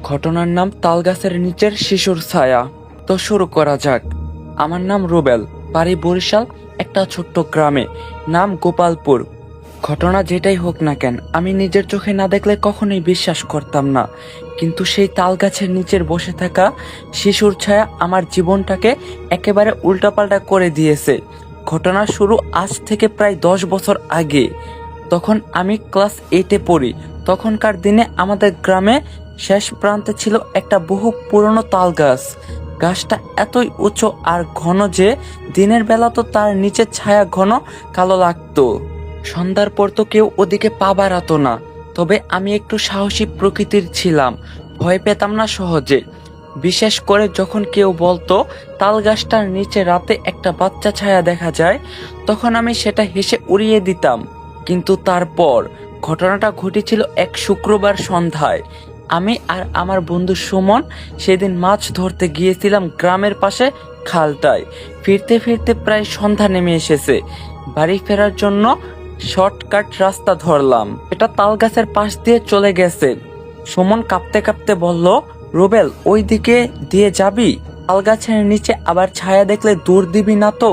ঘটনার নাম তালগাছের নিচের শিশুর ছায়া। তো শুরু করা যাক। আমার নাম রুবেল, বাড়ি বরিশাল একটা ছোট্ট গ্রামে, নাম গোপালপুর। ঘটনা যেটাই হোক না কেন, আমি নিজের চোখে না দেখলে কখনোই বিশ্বাস করতাম না, কিন্তু সেই তালগাছের নিচের বসে থাকা শিশুর ছায়া আমার জীবনটাকে একেবারে উল্টাপাল্টা করে দিয়েছে। ঘটনা শুরু আজ থেকে প্রায় 10 বছর আগে। তখন আমি ক্লাস 8-এ পড়ি। তখনকার দিনে আমাদের গ্রামে শেষ প্রান্তে ছিল একটা বহু পুরনো তাল গাছ। গাছটা এতই উঁচু আর ঘন যে দিনের বেলা তো তার নিচে ছায়া ঘন কালো লাগতো। সন্ধ্যার পর তো কেউ ওদিকে পা বাড়াতো না। তবে আমি একটু সাহসী প্রকৃতির ছিলাম, ভয় পেতাম না সহজে। বিশেষ করে যখন কেউ বলতো তাল গাছটার নিচে রাতে একটা বাচ্চা ছায়া দেখা যায়, তখন আমি সেটা হেসে উড়িয়ে দিতাম। কিন্তু তারপর ঘটনাটা ঘটেছিল এক শুক্রবার সন্ধ্যায়। আমি আর আমার বন্ধু সুমন সেদিন মাছ ধরতে গিয়েছিলাম গ্রামের পাশে খালটায়। ফিরতে ফিরতে প্রায় সন্ধ্যা নেমে এসেছে। বাড়ি ফেরার জন্য শর্টকাট রাস্তা ধরলাম, এটা তাল গাছের পাশ দিয়ে চলে গেছে। সুমন কাঁপতে কাঁপতে বলল, রুবেল, ওই দিকে দিয়ে যাবি? তাল গাছের নিচে আবার ছায়া দেখলে দৌড় দিবি না তো?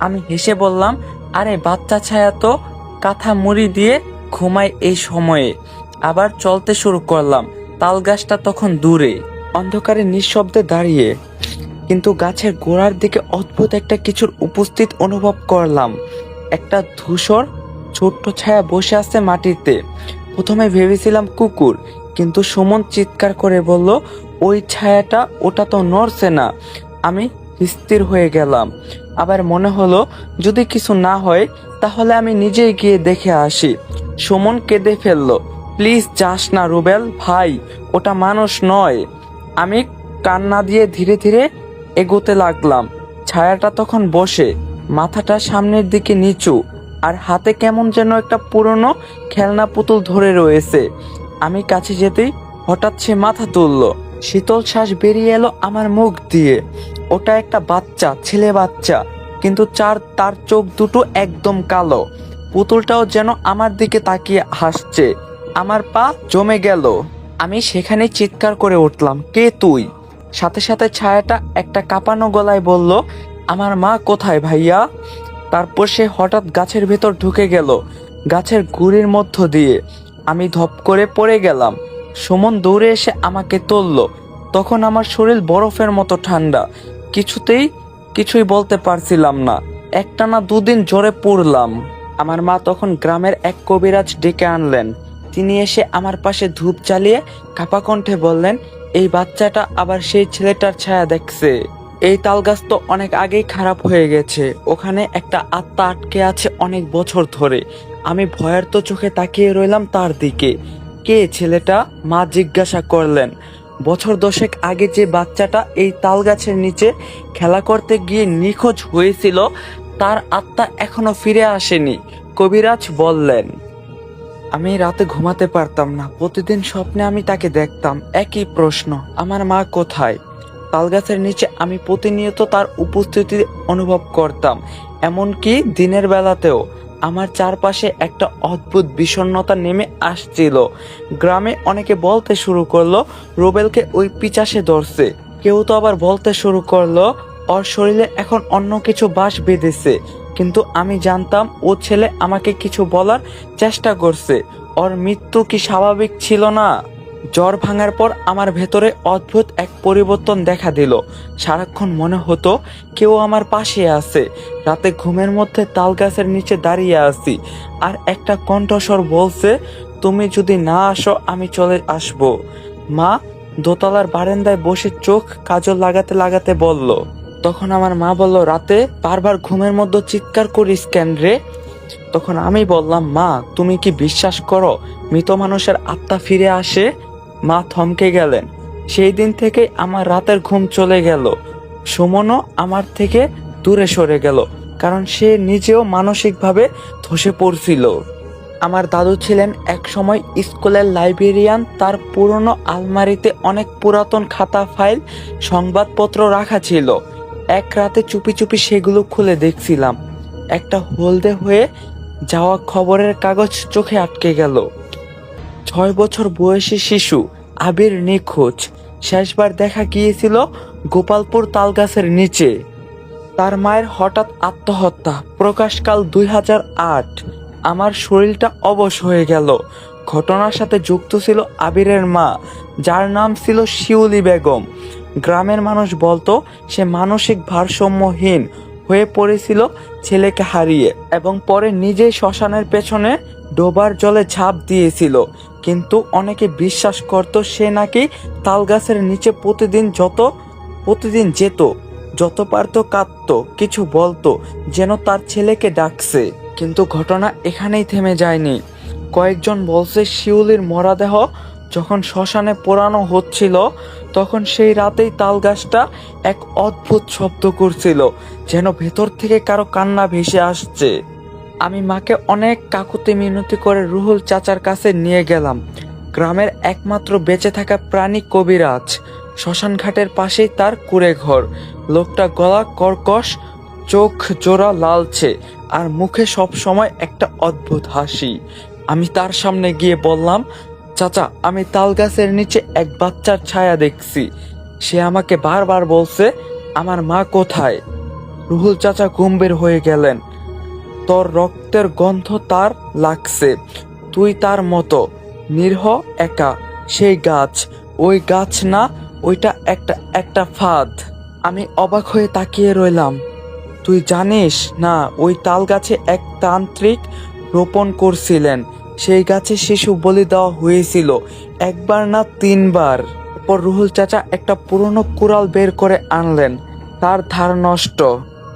আমি হেসে বললাম, আরে বাচ্চা ছায়া তো, কাঁথা মুড়ি দিয়ে ঘুমায় এই সময়ে। আবার চলতে শুরু করলাম। তাল গাছটা তখন দূরে, অন্ধকারে নিঃশব্দে দাঁড়িয়ে, কিন্তু গাছের গোড়ার দিকে অদ্ভুত একটা কিছুর উপস্থিত অনুভব করলাম। একটা ধূসর ছোট্ট ছায়া বসে আছে মাটিতে। প্রথমে ভেবেছিলাম কুকুর, কিন্তু সুমন চিৎকার করে বলল, ওই ছায়াটা, ওটা তো নড়ছে না। আমি স্থির হয়ে গেলাম। আবার মনে হলো যদি কিছু না হয় তাহলে আমি নিজেই গিয়ে দেখে আসি। সুমন কেঁদে ফেললো, প্লিজ যাস না রুবেল ভাই, ওটা মানুষ নয়। আমি কান্না দিয়ে ধীরে ধীরে এগোতে লাগলাম। ছায়াটা তখন বসে, মাথাটা সামনের দিকে নিচু, আর হাতে কেমন যেন একটা পুরনো খেলনা পুতুল ধরে রয়েছে। আমি কাছে যেতেই হঠাৎ সে মাথা তুললো। শীতল শ্বাস বেরিয়ে এলো আমার মুখ দিয়ে। ওটা একটা বাচ্চা, ছেলে বাচ্চা, কিন্তু তার চোখ দুটো একদম কালো। পুতুলটাও যেন আমার দিকে তাকিয়ে হাসছে। আমার পা জমে গেল। আমি সেখানে চিৎকার করে উঠলাম, কে তুই? সাথে সাথে ছায়াটা একটা কাঁপানো গলায় বলল, আমার মা কোথায় ভাইয়া? তারপর সে হঠাৎ গাছের ভেতর ঢুকে গেল, গাছের গুড়ির মধ্য দিয়ে। আমি ধপ করে পড়ে গেলাম। সুমন দৌড়ে এসে আমাকে তুলল। তখন আমার শরীর বরফের মতো ঠান্ডা। কিছুই বলতে পারছিলাম না। একটানা 2 দিন জ্বরে পড়লাম। আমার মা তখন গ্রামের এক কবিরাজ ডেকে আনলেন। তিনি এসে আমার পাশে ধূপ জ্বালিয়ে কাপা কণ্ঠে বললেন, এই বাচ্চাটা আবার সেই ছেলেটার ছায়া দেখছে। এই তালগাছ তো অনেক আগেই খারাপ হয়ে গেছে, ওখানে একটা আত্মা আটকে আছে অনেক বছর ধরে। আমি ভয়ার্ত চোখে তাকিয়ে রইলাম তার দিকে। কে ছেলেটা? মা জিজ্ঞাসা করলেন। বছর 10 আগে যে বাচ্চাটা এই তাল গাছের নিচে খেলা করতে গিয়ে নিখোঁজ হয়েছিল, তার আত্মা এখনো ফিরে আসেনি, কবিরাজ বললেন। আমি রাতে ঘুমাতে পারতাম না। প্রতিদিন স্বপ্নে আমি তাকে দেখতাম। একই প্রশ্ন, আমার মা কোথায়? তালগাছের নিচে আমি প্রতিনিয়ত তার উপস্থিতি অনুভব করতাম, এমনকি দিনের বেলাতেও। আমার চারপাশে একটা অদ্ভুত বিষণ্ণতা নেমে আসছিল। গ্রামে অনেকে বলতে শুরু করলো, রুবেলকে ওই পিশাচে ধরছে। কেউ তো আবার বলতে শুরু করলো, ওর শরীরে এখন অন্য কিছু বাস বেঁধেছে। কিন্তু আমি জানতাম ও ছেলে আমাকে কিছু বলার চেষ্টা করছে। ওর মৃত্যু কি স্বাভাবিক ছিল না? জ্বর ভাঙার পর আমার ভেতরে অদ্ভুত এক পরিবর্তন দেখা দিল। সারাক্ষণ মনে হতো কেউ আমার পাশে আছে। রাতে ঘুমের মধ্যে তাল গাছের নিচে দাঁড়িয়ে আছি, আর একটা কণ্ঠস্বর বলছে, তুমি যদি না আসো আমি চলে আসব। মা দোতলার বারান্দায় বসে চোখ কাজল লাগাতে লাগাতে বলল। তখন আমার মা বলল, রাতে বারবার ঘুমের মধ্যে চিৎকার করিস কেন রে? তখন আমি বললাম, মা তুমি কি বিশ্বাস করো মৃত মানুষের আত্মা ফিরে আসে? মা থমকে গেলেন। সেই দিন থেকে আমার রাতের ঘুম চলে গেল। সুমনও আমার থেকে দূরে সরে গেল, কারণ সে নিজেও মানসিকভাবে ধসে পড়ছিল। আমার দাদু ছিলেন এক সময় স্কুলের লাইব্রেরিয়ান। তার পুরনো আলমারিতে অনেক পুরাতন খাতা, ফাইল, সংবাদপত্র রাখা ছিল। এক রাতে চুপি চুপি সেগুলো খুলে দেখছিলাম। একটা হলদে হয়ে যাওয়া খবরের কাগজ চোখে আটকে গেল। 6 বছর বয়সী শিশু আবির নিখোঁজ। শেষবার দেখা গিয়েছিল গোপালপুর তালগাছের নিচে। তার মায়ের হঠাৎ আত্মহত্যা, প্রকাশকাল 2008। আমার শরীরটা অবশ হয়ে গেল। ঘটনার সাথে যুক্ত ছিল আবিরের মা, যার নাম ছিল শিউলি বেগম। গ্রামের মানুষ বলতো সে মানসিক ভারসাম্যহীন হয়ে পড়েছিল ছেলেকে হারিয়ে, এবং পরে নিজেই শ্মশানের পেছনে ডোবার জলে ঝাঁপ দিয়েছিল। কিন্তু অনেকে বিশ্বাস করত সে নাকি তালগাছের নিচে প্রতিদিন যেত, যত পারত কাঁদতো, কিছু বলতো, যেন তার ছেলেকে ডাকছে। কিন্তু ঘটনা এখানেই থেমে যায়নি। কয়েকজন বলছে শিউলির মরাদেহ যখন শ্মশানে পোড়ানো হচ্ছিল, তখন সেই রাতেই তালগাছটা এক অদ্ভুত শব্দ করছিল, যেন ভেতর থেকে কারো কান্না ভেসে আসছে। আমি মাকে অনেক কাকুতি মিনতি করে রুহুল চাচার কাছে নিয়ে গেলাম, গ্রামের একমাত্র বেঁচে থাকা প্রাণী কবিরাজ। শ্মশান ঘাটের পাশেই তার কুঁড়ে ঘর। লোকটা গলা কর্কশ, চোখ জোড়া লালচে, আর মুখে সব সময় একটা অদ্ভুত হাসি। আমি তার সামনে গিয়ে বললাম, চাচা, আমি তাল গাছের নিচে এক বাচ্চার ছায়া দেখছি। সে আমাকে বারবার বলছে, আমার মা কোথায়? রুহুল চাচা গম্ভীর হয়ে গেলেন। তোর রক্তের গন্ধ তার লাগছে, তুই তার মতো নিরহ, একা। সেই গাছ, ওই গাছ না, ওইটা একটা ফাঁদ। আমি অবাক হয়ে তাকিয়ে রইলাম। তুই জানিস না, ওই তাল গাছে এক তান্ত্রিক রোপণ করছিলেন। সেই গাছে শিশু বলি দেওয়া হয়েছিল, একবার না 3বার। এরপর রুহুল চাচা একটা পুরনো কুড়াল বের করে আনলেন। তার ধার নষ্ট,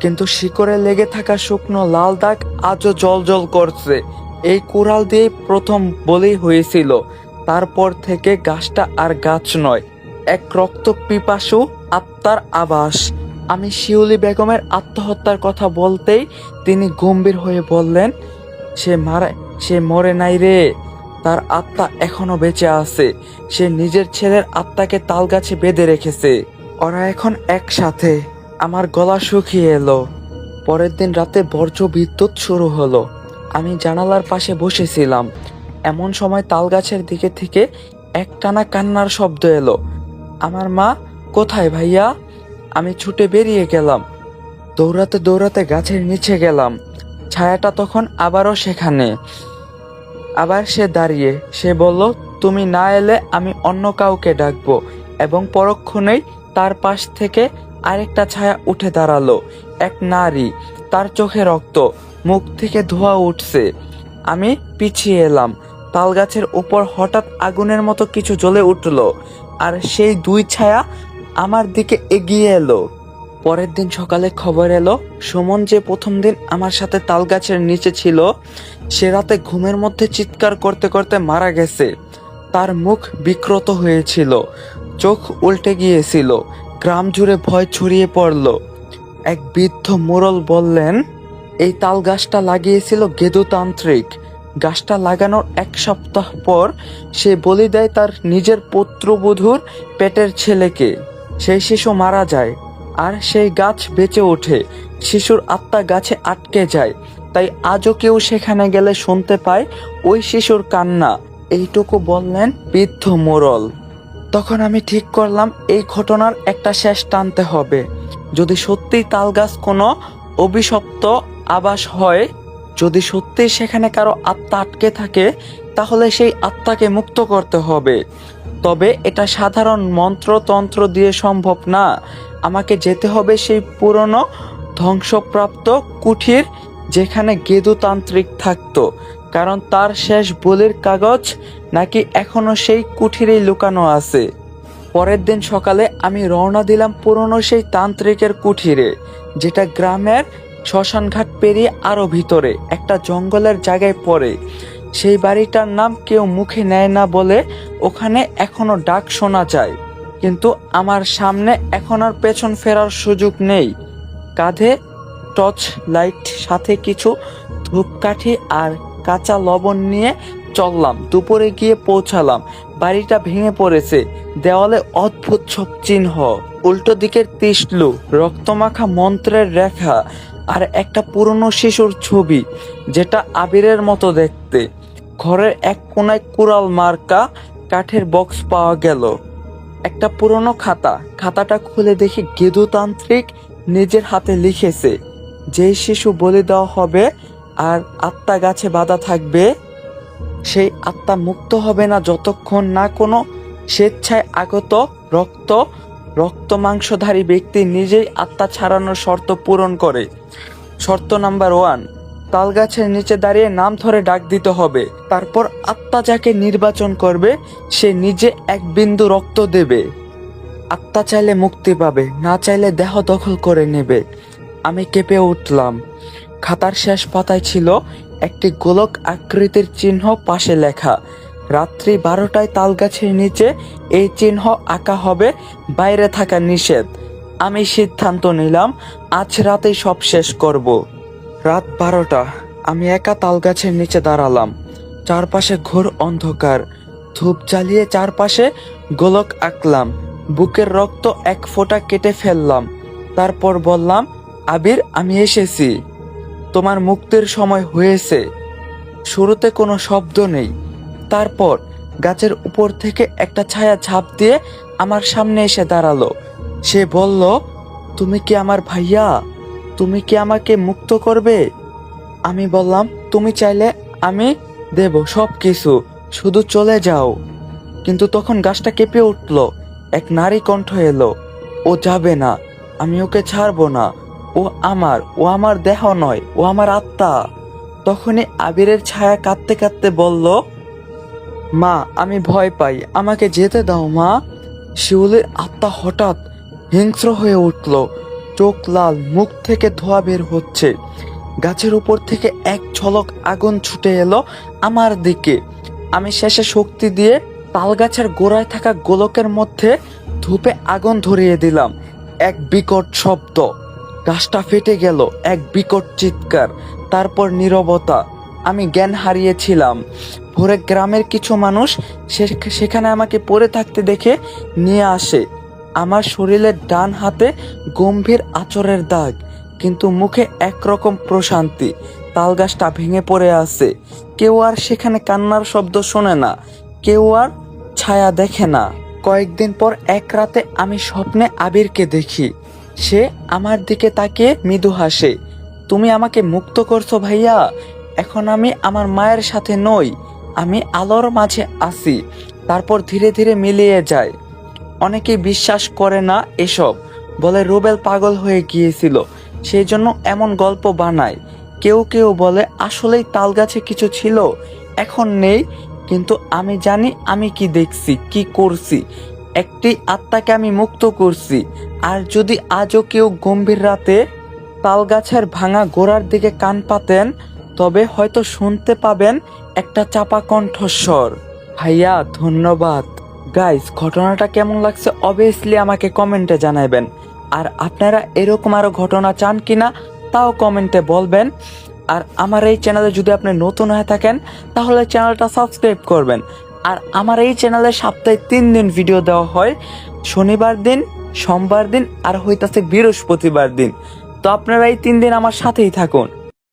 কিন্তু শিকড়ে লেগে থাকা শুকনো লাল দাগ আজও জল করছে। এই কুড়াল দিয়েই প্রথম বলি হয়েছিল। তারপর থেকে গাছটা আর গাছ নয়, এক রক্ত পিপাসু আত্মার আবাস। আমি শিউলি বেগমের আত্মহত্যার কথা বলতেই তিনি গম্ভীর হয়ে বললেন, সে মরে নাই রে, তার আত্মা এখনো বেঁচে আছে। সে নিজের ছেলের আত্মাকে তালগাছে বেঁধে রেখেছে। ওরা এখন একসাথে। আমার গলা শুকিয়ে এলো। পরের দিন রাতে বজ্র বিদ্যুৎ শুরু হলো। আমি জানালার পাশে বসেছিলাম। এমন সময় তালগাছের দিকে থেকে একটানা কান্নার শব্দ এলো। আমার মা কোথায় ভাইয়া? আমি ছুটে বেরিয়ে গেলাম। দৌড়াতে দৌড়াতে গাছের নিচে গেলাম। ছায়াটা তখন আবারও সেখানে। আবার সে দাঁড়িয়ে। সে বলল, তুমি না এলে আমি অন্য কাউকে ডাকবো। এবং পরক্ষণেই তার পাশ থেকে আরেকটা ছায়া উঠে দাঁড়ালো। এক নারী, তার চোখে রক্ত, মুখ থেকে ধোঁয়া উঠছে। আমি পিছিয়ে এলাম। তালগাছের উপর হঠাৎ আগুনের মতো কিছু জ্বলে উঠল, আর সেই 2 ছায়া আমার দিকে এগিয়ে এলো। পরের দিন সকালে খবর এলো, সুমন যে প্রথম দিন আমার সাথে তালগাছের নিচে ছিল, সে রাতে ঘুমের মধ্যে চিৎকার করতে করতে মারা গেছে। তার মুখ বিকৃত হয়েছিল, চোখ উল্টে গিয়েছিল। গ্রাম জুড়ে ভয় ছড়িয়ে পড়ল। এক বৃদ্ধ মোড়ল বললেন, এই তাল গাছটা লাগিয়েছিল গেদুতান্ত্রিক। গাছটা লাগানোর 1 সপ্তাহ পর সে বলি দেয় তার নিজের পুত্রবধূর পেটের ছেলেকে। সেই শিশু মারা যায়, আর সেই গাছ বেঁচে ওঠে। শিশুর আত্মা গাছে আটকে যায়, তাই আজও কেউ সেখানে গেলে শুনতে পায় ওই শিশুর কান্না। এইটুকু বললেন বৃদ্ধ মোড়ল। তখন আমি ঠিক করলাম এই ঘটনার একটা শেষ টানতে হবে। যদি সত্যিই তালগাছ কোনো অভিশপ্ত আবাস হয়, যদি সত্যিই সেখানে কারো আত্মা আটকে থাকে, তাহলে সেই আত্মাকে মুক্ত করতে হবে। তবে এটা সাধারণ মন্ত্রতন্ত্র দিয়ে সম্ভব না। আমাকে যেতে হবে সেই পুরনো ধ্বংসপ্রাপ্ত কুঠির যেখানে গেদুতান্ত্রিক থাকতো, কারণ তার শেষ বলির কাগজ নাকি এখনো সেই কুঠিরেই লুকানো আছে। পরের দিন সকালে আমি রওনা দিলাম পুরনো সেই তান্ত্রিকের কুঠিরে, যেটা গ্রামের শ্মশানঘাট পেরিয়ে আরো ভিতরে একটা জঙ্গলের জায়গায় পড়ে। সেই বাড়িটার নাম কেউ মুখে নেয় না বলে ওখানে এখনো ডাক শোনা যায়। কিন্তু আমার সামনে এখন আর পেছন ফেরার সুযোগ নেই। কাঁধে টর্চ লাইট, সাথে কিছু ধূপকাঠি আর কাঁচা লবণ নিয়ে চললাম। দুপুরে গিয়ে পৌঁছালাম। বাড়িটা ভেঙে পড়েছে, দেওয়ালে অদ্ভুত সব চিহ্ন, উল্টো দিকের তিসলু, রক্তমাখা মন্ত্রের রেখা, আর একটা পুরনো শিশুর ছবি যেটা আবিরের মতো দেখতে। ঘরের এক কোনায় কুড়াল মার্কা কাঠের বক্স পাওয়া গেল, একটা পুরনো খাতা। খাতাটা খুলে দেখি গেদুতান্ত্রিক নিজের হাতে লিখেছে, যেই শিশু বলি দেওয়া হবে আর আত্মা গাছে বাঁধা থাকবে, সেই আত্মা মুক্ত হবে না যতক্ষণ না কোনো স্বেচ্ছায় আগত রক্ত মাংসধারী ব্যক্তি নিজেই আত্মা ছাড়ানোর শর্ত পূরণ করে। শর্ত নাম্বার 1, তাল গাছের নিচে দাঁড়িয়ে নাম ধরে ডাক দিতে হবে। তারপর আত্মা যাকে নির্বাচন করবে সে নিজে এক বিন্দু রক্ত দেবে। আত্মা চাইলে মুক্তি পাবে, না চাইলে দেহ দখল করে নেবে। আমি কেঁপে উঠলাম। খাতার শেষ পাতায় ছিল একটি গোলক আকৃতির চিহ্ন, পাশে লেখা, রাত্রি 12টায় তাল গাছের নিচে এই চিহ্ন আঁকা হবে, বাইরে থাকা নিষেধ। আমি সিদ্ধান্ত নিলাম আজ রাতেই সব শেষ করব। রাত 12টা, আমি একা তাল গাছের নিচে দাঁড়ালাম। চারপাশে ঘোর অন্ধকার। ধূপ জ্বালিয়ে চারপাশে গোলক আঁকলাম। বুকের রক্ত এক ফোঁটা কেটে ফেললাম। তারপর বললাম, আবির, আমি এসেছি, তোমার মুক্তির সময় হয়েছে। শুরুতে কোনো শব্দ নেই। তারপর গাছের উপর থেকে একটা ছায়া ঝাঁপ দিয়ে আমার সামনে এসে দাঁড়ালো। সে বলল, তুমি কি আমার ভাইয়া? তুমি কি আমাকে মুক্ত করবে? আমি বললাম, তুমি চাইলে আমি দেব সব কিছু, শুধু চলে যাও। কিন্তু তখন গাছটা কেঁপে উঠল। এক নারী কণ্ঠ এলো, ও যাবে না, আমি ওকে ছাড়বো না। ও আমার দেহ নয়, ও আমার আত্মা। তখনই আবিরের ছায়া কাঁদতে কাঁদতে বলল, মা, আমি ভয় পাই, আমাকে যেতে দাও মা। শিউলির আত্মা হঠাৎ হিংস্র হয়ে উঠল, চোখ লাল, মুখ থেকে ধোঁয়া বের হচ্ছে। গাছের উপর থেকে এক ঝলক আগুন ছুটে এলো আমার দিকে। আমি শেষে শক্তি দিয়ে তাল গাছের গোড়ায় থাকা গোলকের মধ্যে ধূপে আগুন ধরিয়ে দিলাম। এক বিকট শব্দ, গাছটা ফেটে গেল, এক বিকট চিৎকার, তারপর নীরবতা। আমি জ্ঞান হারিয়েছিলাম। ভোরে গ্রামের কিছু মানুষ সেখানে আমাকে পড়ে থাকতে দেখে নিয়ে আসে। আমার শরীরের ডান হাতে গম্ভীর আঁচড়ের দাগ, কিন্তু মুখে একরকম প্রশান্তি। তাল গাছটা ভেঙে পড়ে আছে। কেউ আর সেখানে কান্নার শব্দ শোনে না, কেউ আর ছায়া দেখে না। কয়েকদিন পর এক রাতে আমি স্বপ্নে আবিরকে দেখি। সে আমার দিকে তাকিয়ে মৃদু হাসে। তুমি আমাকে মুক্ত করছো ভাইয়া, এখন আমি আমার মায়ের সাথে নই, আমি আলোর মাঝে আছি। তারপর ধীরে ধীরে মিলিয়ে যায়। অনেকেই বিশ্বাস করে না এসব, বলে রুবেল পাগল হয়ে গিয়েছিল, সেই জন্য এমন গল্প বানায়। কেউ কেউ বলে আসলেই তাল গাছে কিছু ছিল, এখন নেই। কিন্তু আমি জানি আমি কি দেখছি, কি করছি। একটি আত্মাকে আমি মুক্ত করছি। আর যদি আজও কেউ গম্ভীর রাতে তাল গাছের ভাঙা গোড়ার দিকে কান পাতেন, তবে হয়তো শুনতে পাবেন একটা চাপা কণ্ঠস্বর। ভাইয়া, ধন্যবাদ। গাইস, ঘটনাটা কেমন লাগছে অবভিয়াসলি আমাকে কমেন্টে জানাবেন। আর আপনারা এরকম আরো ঘটনা চান কিনা তাও কমেন্টে বলবেন। আর আমার এই চ্যানেলে যদি আপনি নতুন হয়ে থাকেন তাহলে চ্যানেলটা সাবস্ক্রাইব করবেন। আর আমার এই চ্যানেলে সপ্তাহে 3 দিন ভিডিও দেওয়া হয়, শনিবার দিন, সোমবার দিন আর হইতাছে বৃহস্পতিবার দিন। তো আপনারা এই 3 দিন আমার সাথেই থাকুন।